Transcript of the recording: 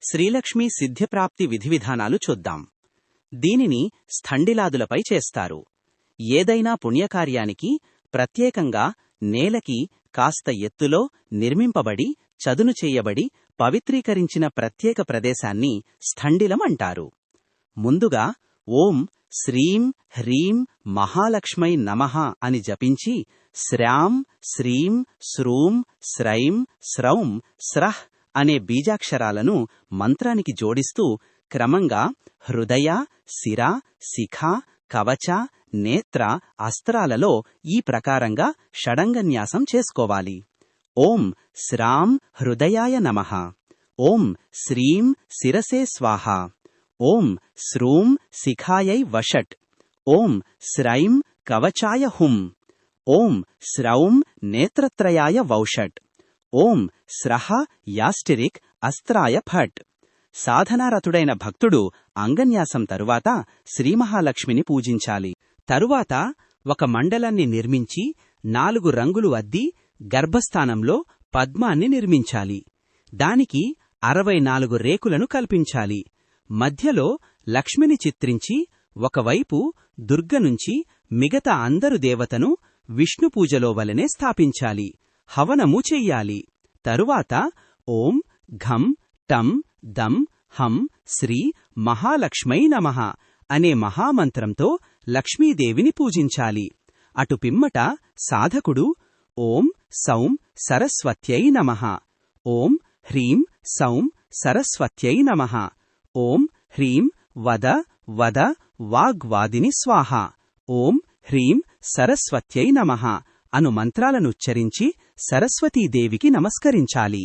శ్రీలక్ష్మీ సిద్ధ్యప్రాప్తి విధివిధానాలు చూద్దాం. దీనిని స్థండిలాదులపై చేస్తారు. ఏదైనా పుణ్యకార్యానికి ప్రత్యేకంగా నేలకి కాస్త ఎత్తులో నిర్మింపబడి చదును చేయబడి పవిత్రీకరించిన ప్రత్యేక ప్రదేశాన్ని స్థండిలం అంటారు. ముందుగా ఓం శ్రీం హ్రీం మహాలక్ష్మై నమః అని జపించి శ్రాం శ్రీం స్రూం స్రైం స్రౌం స్రః అనే బీజాక్షరాలను మంత్రానికి జోడిస్తూ క్రమంగా హృదయ, శిర, శిఖ, కవచ, నేత్ర, అస్త్రాలలో ఈ ప్రకారంగా షడంగన్యాసం చేసుకోవాలి. ఓం శ్రాం హృదయాయ నమః. ఓం శ్రీం శిరసే స్వాహ. ఓం స్రూం శిఖాయై వషట్. ఓం స్రైం కవచాయ హుం. ఓం స్రౌం నేత్రత్రయాయ వౌషట్. ఓం స్రః యాస్టిరిక్ అస్త్రాయ ఫట్. సాధనారతుడైన భక్తుడు అంగన్యాసం తరువాత శ్రీమహాలక్ష్మిని పూజించాలి. తరువాత ఒక మండలాన్ని నిర్మించి 4 రంగులు అద్ది గర్భస్థానంలో పద్మాన్ని నిర్మించాలి. దానికి 64 రేకులను కల్పించాలి. మధ్యలో లక్ష్మిని చిత్రించి ఒకవైపు దుర్గనుంచి మిగతా అందరు దేవతను విష్ణుపూజలో వలెనే స్థాపించాలి. హవనము చెయ్యాలి. తరువాత ఓం ఘం టం దం హం శ్రీ మహాలక్ష్మై నమః అనే మహామంత్రంతో లక్ష్మీదేవిని పూజించాలి. అటు పిమ్మట సాధకుడు ఓం సౌం సరస్వత్యై నమః. ఓం హ్రీం సౌం సరస్వత్యై నమః. ఓం హ్రీం వద వద వాగ్వాదిని స్వాహ. ఓం హ్రీం సరస్వత్యై నమః అను మంత్రాలనుచ్చరించి సరస్వతీదేవికి నమస్కరించాలి.